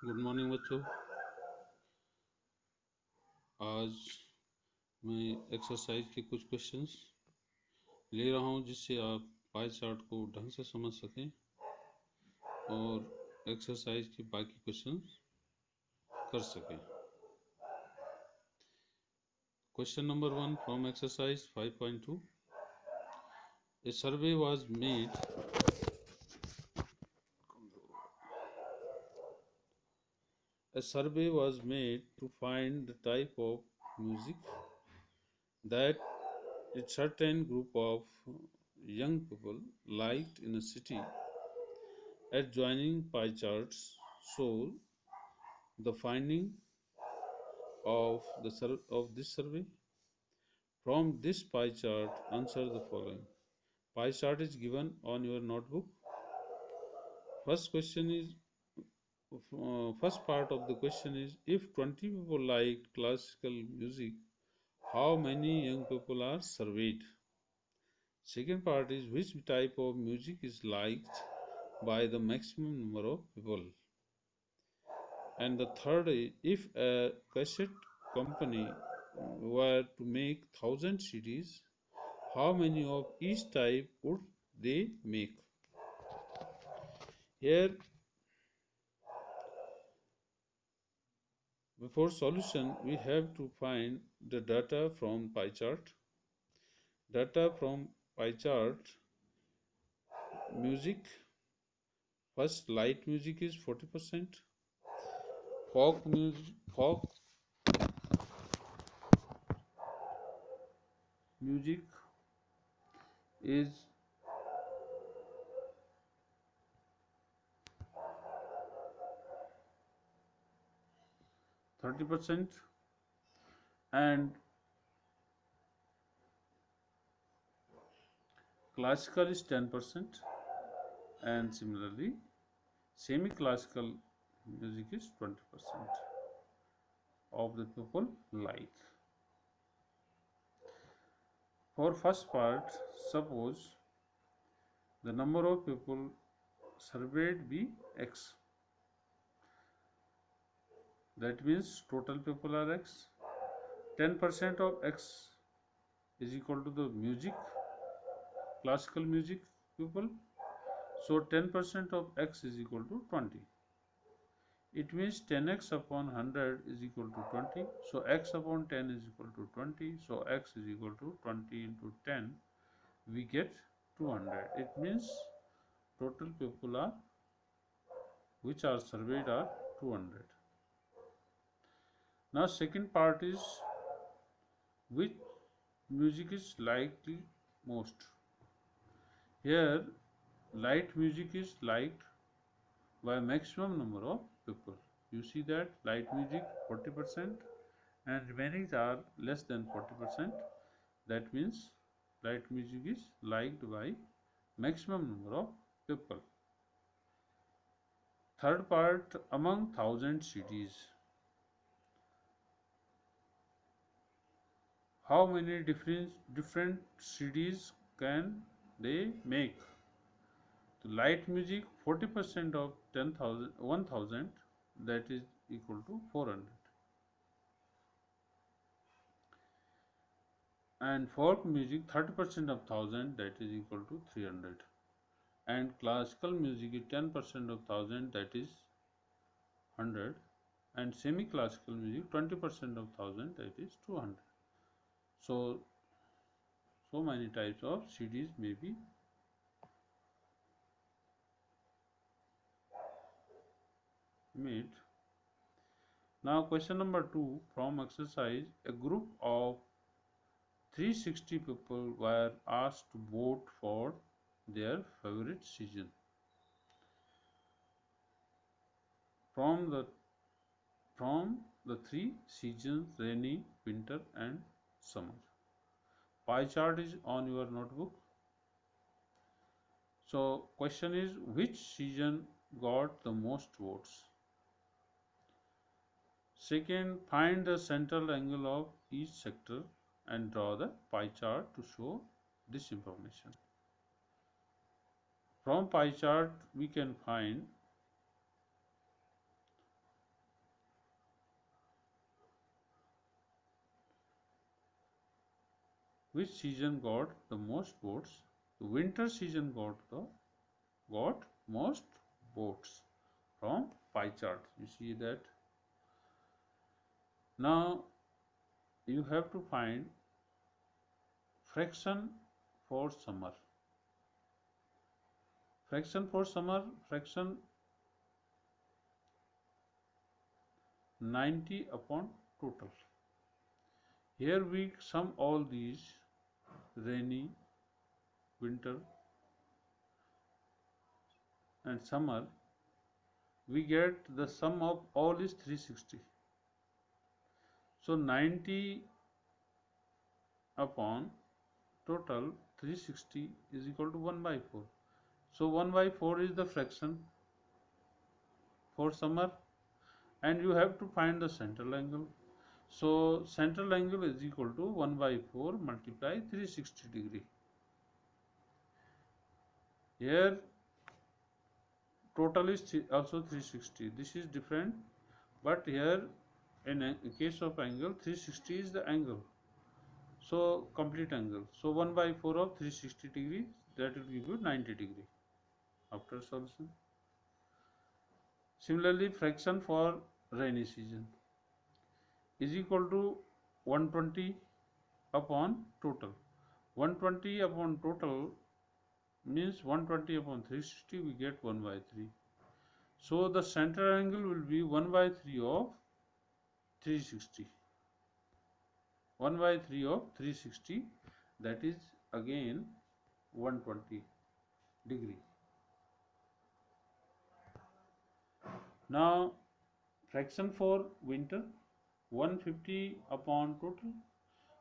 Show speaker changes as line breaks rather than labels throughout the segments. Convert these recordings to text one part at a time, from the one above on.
Good morning बच्चों। आज मैं एक्सरसाइज के कुछ क्वेश्चंस ले रहा हूं जिससे आप पाई चार्ट को ढंग से समझ सकें और एक्सरसाइज के बाकी क्वेश्चंस कर सकें। Question number 1 from exercise 5.2। A survey was made to find the type of music that a certain group of young people liked in a city. Adjoining pie charts show the finding of this survey. From this pie chart, answer the following. Pie chart is given on your notebook. First question is first part of the question is, if 20 people liked classical music, how many young people are surveyed? Second part is, which type of music is liked by the maximum number of people? And the third is, if a cassette company were to make 1,000 CDs, how many of each type would they make? Here, before solution, we have to find the data from pie chart. Data from pie chart, music, first light music is 40%, folk music is 30%, and classical is 10%, and similarly semi-classical music is 20% of the people like. For first part, suppose the number of people surveyed be X. That means total people are X. 10% of X is equal to the music, classical music people. So 10% of X is equal to 20. It means 10x upon 100 is equal to 20. So x upon 10 is equal to 20. So x is equal to 20 into 10. We get 200. It means total people are which are surveyed are 200. Now second part is, which music is liked most. Here light music is liked by maximum number of people. You see that light music 40% and remaining are less than 40%. That means light music is liked by maximum number of people. Third part, among 1,000 CDs, how many different CDs can they make? So light music 40% of 10,000 1,000, that is equal to 400. And folk music 30% of 1,000, that is equal to 300. And classical music is 10% of 1,000, that is 100. And semi-classical music 20% of 1,000, that is 200. So many types of CDs may be made. Now question number 2 from exercise, a group of 360 people were asked to vote for their favorite season. From the three seasons, rainy, winter and summer. Pie chart is on your notebook. So question is, which season got the most votes? Second, find the central angle of each sector and draw the pie chart to show this information. From pie chart we can find which season got the most votes? The winter season got most votes from pie chart. You see that. Now you have to find fraction for summer. Fraction 90 upon total. Here we sum all these: rainy, winter and summer. We get the sum of all is 360. So 90 upon total 360 is equal to 1 by 4. So 1 by 4 is the fraction for summer, and you have to find the central angle. So central angle is equal to 1 by 4 multiply 360 degree. Here total is also 360. This is different, but here in case of angle 360 is the angle. So complete angle. So 1 by 4 of 360 degree, that will give you 90 degree after solution. Similarly, fraction for rainy season is equal to 120 upon total. 120 upon total means 120 upon 360, we get 1 by 3. So the center angle will be 1 by 3 of 360. 1 by 3 of 360, that is again 120 degree. Now fraction for winter, 150 upon total,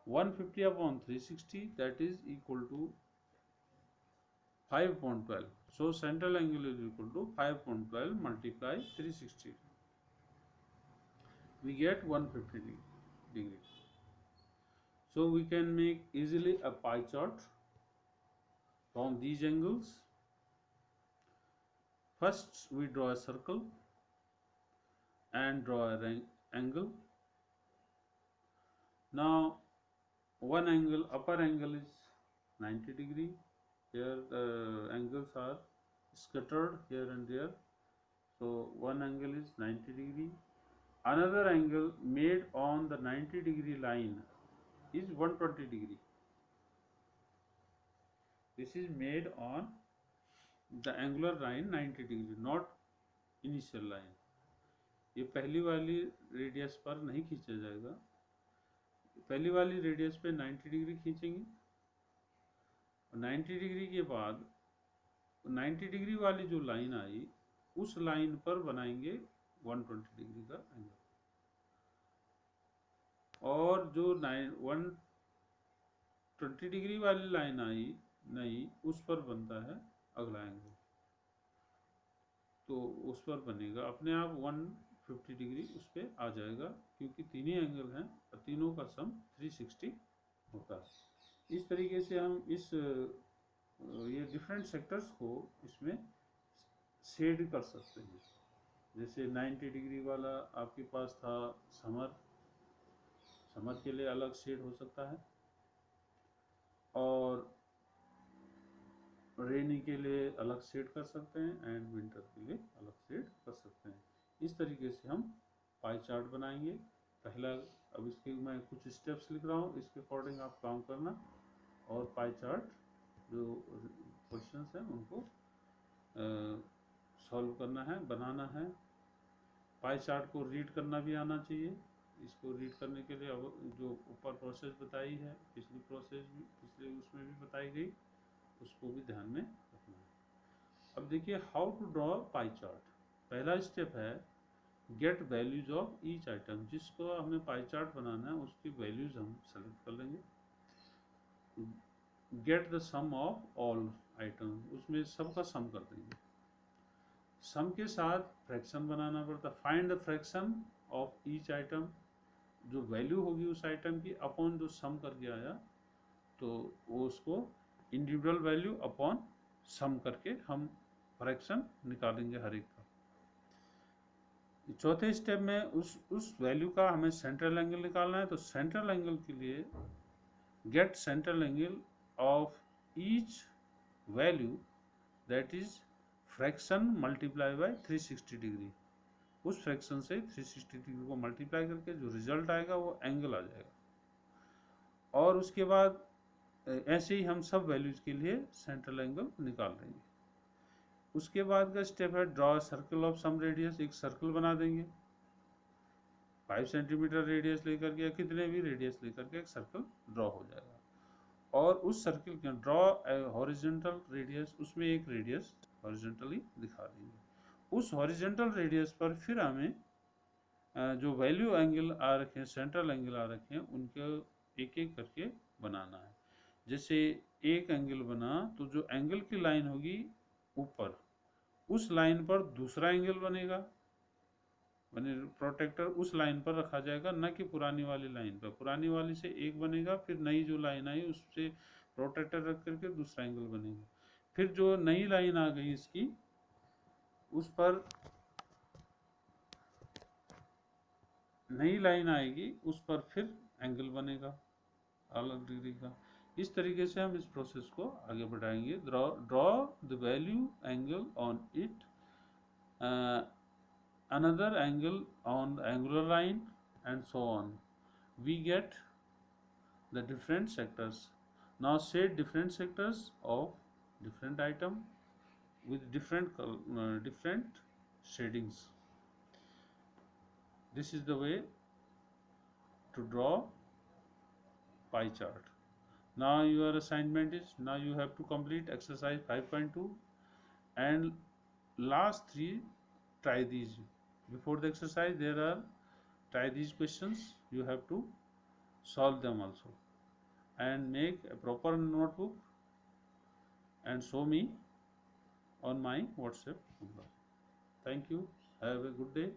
150 upon 360, that is equal to 5 upon 12. So central angle is equal to 5 upon 12 multiply 360. We get 150 degree. So we can make easily a pie chart from these angles. First we draw a circle and draw an angle. Now one angle, upper angle is 90 degree. Here the angles are scattered here and there. So one angle is 90 degree. Another angle made on the 90 degree line is 120 degree. This is made on the angular line 90 degree, not initial line. ये पहली वाली radius पर नहीं खींचा जाएगा. पहली वाली radius पे 90 डिग्री खींचेंगे. 90 डिग्री के बाद 90 डिग्री वाली जो लाइन आई उस लाइन पर बनाएंगे 120 डिग्री का एंगल, और जो 120 डिग्री वाली लाइन आई नहीं उस पर बनता है अगला एंगल. तो उस पर बनेगा अपने आप 150 डिग्री उस पर आ जाएगा, क्योंकि तीन ही एंगल हैं और तीनों का सम 360 होता है. इस तरीके से हम ये डिफरेंट सेक्टर्स को इसमें शेड कर सकते हैं. जैसे 90 डिग्री वाला आपके पास था समर के लिए अलग शेड हो सकता है, और रेनी के लिए अलग शेड कर सकते हैं, एंड विंटर के लिए अलग शेड कर सकते हैं. इस तरीके से हम पाई चार्ट बनाएंगे. पहला, अब इसके मैं कुछ स्टेप्स लिख रहा हूँ, इसके अकॉर्डिंग आप काम करना, और पाई चार्ट जो क्वेश्चंस हैं उनको सॉल्व करना है, बनाना है. पाई चार्ट को रीड करना भी आना चाहिए. इसको रीड करने के लिए अब जो ऊपर प्रोसेस बताई है, पिछले उसमें भी बताई गई, उसको भी ध्यान में रखना है. अब देखिए how to draw pie chart. पहला स्टेप है get values of each item. जिसको हमें पाई चार्ट बनाना है उसकी वैल्यूज हम सेलेक्ट कर लेंगे. Get the sum of all item, उसमें सबका सम कर देंगे. सम के साथ फ्रैक्शन बनाना पड़ता. Find the fraction of each item, जो वैल्यू होगी उस आइटम की अपॉन जो सम करके आया, तो वो उसको इंडिविजुअल वैल्यू अपॉन सम करके हम फ्रैक्शन निकालेंगे हर एक का. चौथे स्टेप में उस वैल्यू का हमें सेंट्रल एंगल निकालना है. तो सेंट्रल एंगल के लिए get central angle of each value, that is fraction multiply by 360 degree. उस फ्रैक्शन से 360 डिग्री को मल्टीप्लाई करके जो रिजल्ट आएगा वो एंगल आ जाएगा। और उसके बाद ऐसे ही हम सब वैल्यूज के लिए सेंट्रल एंगल निकाल देंगे। उसके बाद का स्टेप है draw circle of some radius. एक सर्कल बना देंगे 5 सेंटीमीटर रेडियस लेकर के या कितने भी रेडियस लेकर के एक सर्कल ड्रॉ हो जाएगा। और उस सर्कल के ड्रॉ हॉरिजॉन्टल रेडियस, उसमें एक रेडियस हॉरिजॉन्टली दिखा देंगे। उस हॉरिजॉन्टल रेडियस पर फिर हमें जो वैल्यू एंगल आ रखे हैं, सेंट्रल एंगल आ रखे हैं, उनके एक एक करके बनाना है। जैसे एक एंगल बना तो जो एंगल की लाइन होगी ऊपर, उस लाइन पर दूसरा एंगल बनेगा, प्रोटेक्टर उस लाइन पर रखा जाएगा, न कि पुरानी वाली लाइन पर। पुरानी वाली से एक बनेगा, फिर नई जो लाइन आई उससे प्रोटेक्टर रख करके दूसरा एंगल बनेगा। फिर जो नई लाइन आ गई इसकी, उस पर नई लाइन आएगी, उस पर फिर एंगल बनेगा अलग डिग्री का। इस तरीके से हम इस प्रोसेस को आगे बढ़ाएंगे। Draw the value angle on it, another angle on the angular line, and so on. We get the different sectors. Now shade different sectors of different item with different shadings. This is the way to draw pie chart. Now your assignment is, now you have to complete exercise 5.2 and last 3 try these. Before the exercise there are try these questions, you have to solve them also, and make a proper notebook and show me on my WhatsApp number. Thank you. Have a good day.